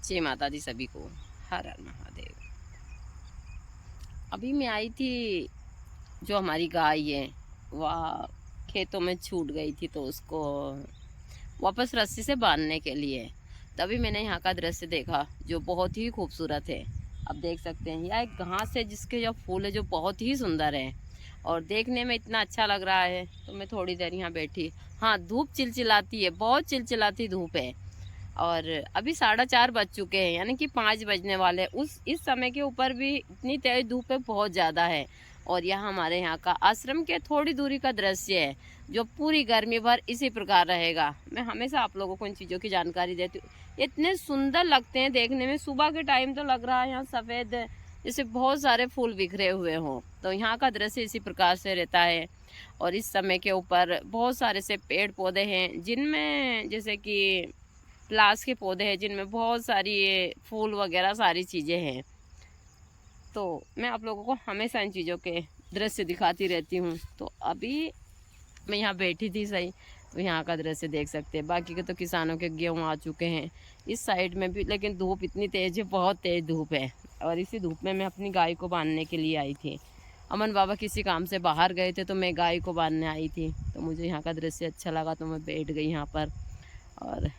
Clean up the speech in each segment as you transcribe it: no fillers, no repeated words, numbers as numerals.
जय माता दी सभी को। हर हर महादेव। अभी मैं आई थी, जो हमारी गाय है वह खेतों में छूट गई थी, तो उसको वापस रस्सी से बांधने के लिए तभी मैंने यहाँ का दृश्य देखा जो बहुत ही खूबसूरत है। अब देख सकते हैं यह एक घास है जिसके जो फूल है जो बहुत ही सुंदर है और देखने में इतना अच्छा लग रहा है। तो मैं थोड़ी देर यहाँ बैठी। हाँ, धूप चिलचिलाती है, बहुत चिलचिलाती धूप है और अभी 4:30 बज चुके हैं, यानी कि 5 बजने वाले हैं। उस इस समय के ऊपर भी इतनी तेज धूप है, बहुत ज़्यादा है। और यह हमारे यहाँ का आश्रम के थोड़ी दूरी का दृश्य है जो पूरी गर्मी भर इसी प्रकार रहेगा। मैं हमेशा आप लोगों को इन चीज़ों की जानकारी देती हूँ। इतने सुंदर लगते हैं देखने में। सुबह के टाइम तो लग रहा है यहाँ सफ़ेद जैसे बहुत सारे फूल बिखरे हुए हों। तो यहाँ का दृश्य इसी प्रकार से रहता है। और इस समय के ऊपर बहुत सारे से पेड़ पौधे हैं जिनमें जैसे कि प्लास के पौधे हैं जिनमें बहुत सारी ये फूल वगैरह सारी चीज़ें हैं। तो मैं आप लोगों को हमेशा इन चीज़ों के दृश्य दिखाती रहती हूँ। तो अभी मैं यहाँ बैठी थी सही, तो यहाँ का दृश्य देख सकते हैं। बाकी के तो किसानों के गेहूँ आ चुके हैं इस साइड में भी, लेकिन धूप इतनी तेज़ है, बहुत तेज़ धूप है। और इसी धूप में मैं अपनी गाय को बांधने के लिए आई थी। अमन बाबा किसी काम से बाहर गए थे तो मैं गाय को बांधने आई थी। तो मुझे यहाँ का दृश्य अच्छा लगा तो मैं बैठ गई यहाँ पर। और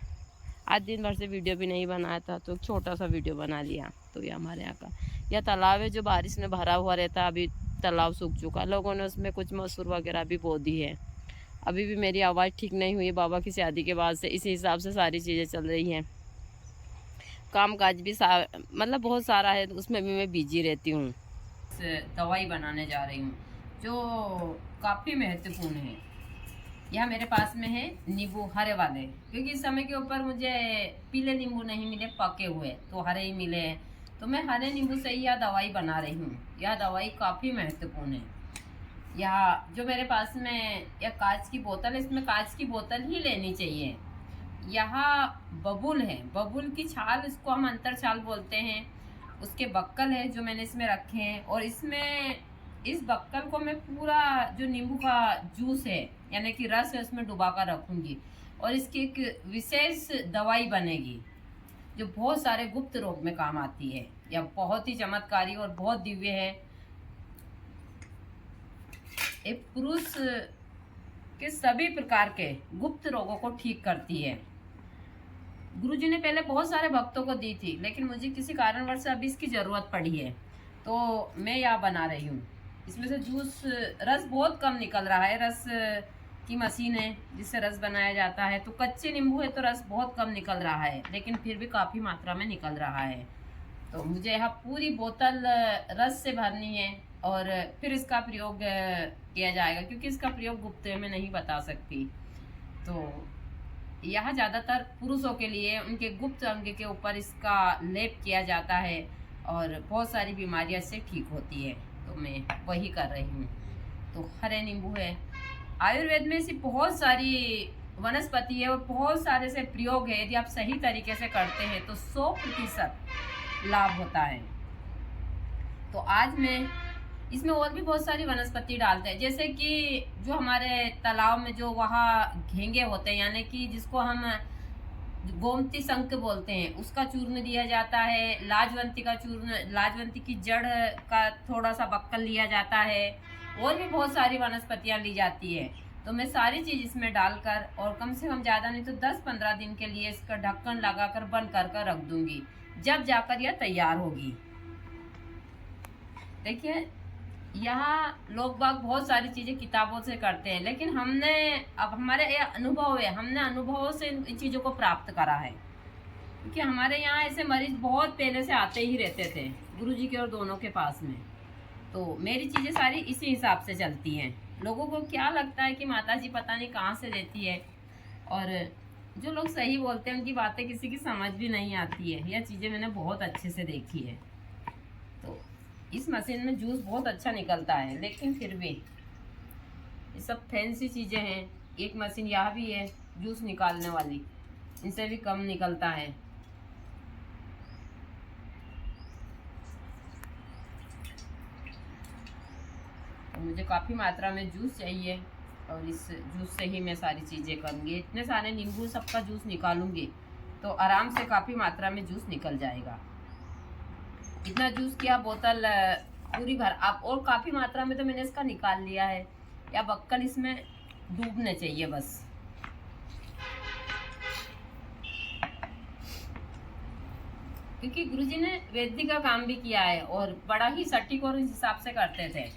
आज दिन भर से वीडियो भी नहीं बनाया था तो छोटा सा वीडियो बना लिया। तो ये हमारे यहाँ का यह तालाब है जो बारिश में भरा हुआ रहता है। अभी तालाब सूख चुका, लोगों ने उसमें कुछ मसूर वगैरह भी बो दी है। अभी भी मेरी आवाज़ ठीक नहीं हुई बाबा की शादी के बाद से, इसी हिसाब से सारी चीज़ें चल रही हैं। काम काज भी मतलब बहुत सारा है, तो उसमें भी मैं बिजी रहती हूँ। दवाई बनाने जा रही हूँ जो काफ़ी महत्वपूर्ण है। यह मेरे पास में है नींबू हरे वाले, क्योंकि इस समय के ऊपर मुझे पीले नींबू नहीं मिले, पके हुए तो हरे ही मिले हैं। तो मैं हरे नींबू से ही यह दवाई बना रही हूँ। यह दवाई काफ़ी महत्वपूर्ण है। यह जो मेरे पास में यह कांच की बोतल है, इसमें कांच की बोतल ही लेनी चाहिए। यह बबूल है, बबूल की छाल, इसको हम अंतर छाल बोलते हैं। उसके बक्कल है जो मैंने इसमें रखे हैं, और इसमें इस बक्कल को मैं पूरा जो नींबू का जूस है यानी कि रस है उसमें डुबा कर रखूंगी, और इसकी एक विशेष दवाई बनेगी जो बहुत सारे गुप्त रोग में काम आती है। यह बहुत ही चमत्कारी और बहुत दिव्य है। एक पुरुष के सभी प्रकार के गुप्त रोगों को ठीक करती है। गुरुजी ने पहले बहुत सारे भक्तों को दी थी, लेकिन मुझे किसी कारणवश से अभी इसकी ज़रूरत पड़ी है, तो मैं यह बना रही हूँ। इसमें से जूस रस बहुत कम निकल रहा है। रस की मशीन है जिससे रस बनाया जाता है, तो कच्चे नींबू है तो रस बहुत कम निकल रहा है, लेकिन फिर भी काफ़ी मात्रा में निकल रहा है। तो मुझे यह पूरी बोतल रस से भरनी है और फिर इसका प्रयोग किया जाएगा, क्योंकि इसका प्रयोग गुप्त में नहीं बता सकती। तो यह ज़्यादातर पुरुषों के लिए उनके गुप्त अंग के ऊपर इसका लेप किया जाता है और बहुत सारी बीमारियां इससे ठीक होती है। तो मैं वही कर रही हूँ। तो हरे नींबू है। आयुर्वेद में ऐसी बहुत सारी वनस्पति है और बहुत सारे से प्रयोग है। यदि आप सही तरीके से करते हैं तो 100% लाभ होता है। तो आज मैं इसमें और भी बहुत सारी वनस्पति डालते हैं, जैसे कि जो हमारे तालाब में जो वहाँ घेंगे होते हैं, यानी कि जिसको हम गोमती शंख बोलते हैं, उसका चूर्ण दिया जाता है। लाजवंती का चूर्ण, लाजवंती की जड़ का थोड़ा सा बक्कल लिया जाता है, और भी बहुत सारी वनस्पतियाँ ली जाती है। तो मैं सारी चीज़ इसमें डालकर और कम से कम ज़्यादा नहीं तो 10-15 दिन के लिए इसका ढक्कन लगाकर बंद कर रख दूंगी, जब जाकर यह तैयार होगी। देखिए, यहाँ लोग बाग बहुत सारी चीजें किताबों से करते हैं, लेकिन हमने अब हमारे ये अनुभव है, हमने अनुभवों से इन चीजों को प्राप्त करा है। क्योंकि हमारे यहाँ ऐसे मरीज बहुत पहले से आते ही रहते थे, गुरुजी के और दोनों के पास में। तो मेरी चीजें सारी इसी हिसाब से चलती हैं। लोगों को क्या लगता है कि माता जी पता नहीं कहाँ से देती है, और जो लोग सही बोलते हैं उनकी बातें किसी की समझ भी नहीं आती है। यह चीजें मैंने बहुत अच्छे से देखी है। तो इस मशीन में जूस बहुत अच्छा निकलता है, लेकिन फिर भी ये सब फैंसी चीज़ें हैं। एक मशीन यह भी है जूस निकालने वाली, इनसे भी कम निकलता है। तो मुझे काफ़ी मात्रा में जूस चाहिए और इस जूस से ही मैं सारी चीज़ें करूँगी। इतने सारे नींबू सबका जूस निकालूंगी तो आराम से काफ़ी मात्रा में जूस निकल जाएगा। इतना जूस की आप बोतल पूरी भर आप, और काफ़ी मात्रा में तो मैंने इसका निकाल लिया है। या बक्कल इसमें डूबने चाहिए बस। क्योंकि गुरुजी ने वैदिक का काम भी किया है और बड़ा ही सटीक और इस हिसाब से करते थे।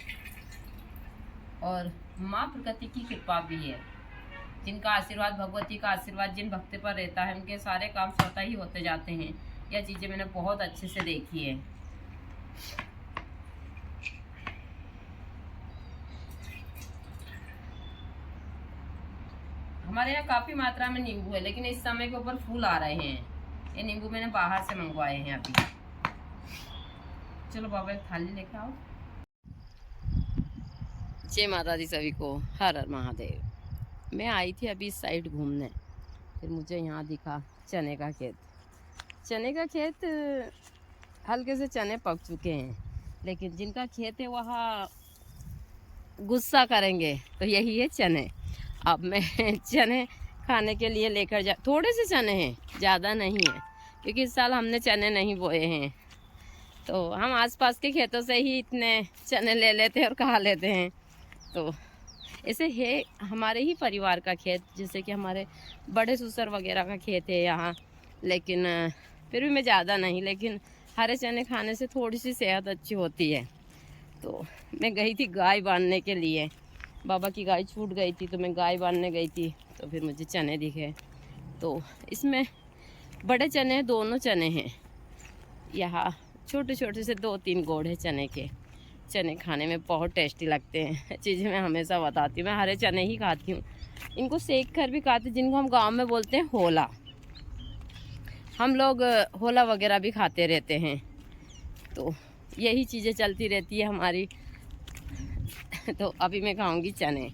और माँ प्रकृति की कृपा भी है। जिनका आशीर्वाद, भगवती का आशीर्वाद जिन भक्त पर रहता है, उनके सारे काम स्वतः ही होते जाते हैं। यह चीज़ें मैंने बहुत अच्छे से देखी है। हमारे यहाँ काफ़ी मात्रा में नींबू है, लेकिन इस समय के ऊपर फूल आ रहे हैं। ये नींबू मैंने बाहर से मंगवाए हैं अभी। चलो बाबा एक थाली लेके आओ। जय माता दी सभी को, हर हर महादेव। मैं आई थी अभी इस साइड घूमने, फिर मुझे यहाँ दिखा चने का खेत। चने का खेत, हल्के से चने पक चुके हैं, लेकिन जिनका खेत है वहाँ गुस्सा करेंगे। तो यही है चने। अब मैं चने खाने के लिए लेकर जा, थोड़े से चने हैं, ज़्यादा नहीं है, क्योंकि इस साल हमने चने नहीं बोए हैं। तो हम आसपास के खेतों से ही इतने चने ले लेते हैं और खा लेते हैं। तो ऐसे है हमारे ही परिवार का खेत, जैसे कि हमारे बड़े ससुर वगैरह का खेत है यहाँ। लेकिन फिर भी मैं ज़्यादा नहीं, लेकिन हरे चने खाने से थोड़ी सी सेहत अच्छी होती है। तो मैं गई थी गाय बांधने के लिए, बाबा की गाय छूट गई थी, तो मैं गाय बांधने गई थी। तो फिर मुझे चने दिखे, तो इसमें बड़े चने, दोनों चने हैं। यहाँ छोटे छोटे से 2-3 गोड़ है चने के। चने खाने में बहुत टेस्टी लगते हैं। चीज़ें मैं हमेशा बताती हूँ, मैं हरे चने ही खाती हूँ। इनको सेक कर भी खाते, जिनको हम गांव में बोलते हैं होला। हम लोग होला वगैरह भी खाते रहते हैं। तो यही चीज़ें चलती रहती है हमारी। तो अभी मैं खाऊंगी चने।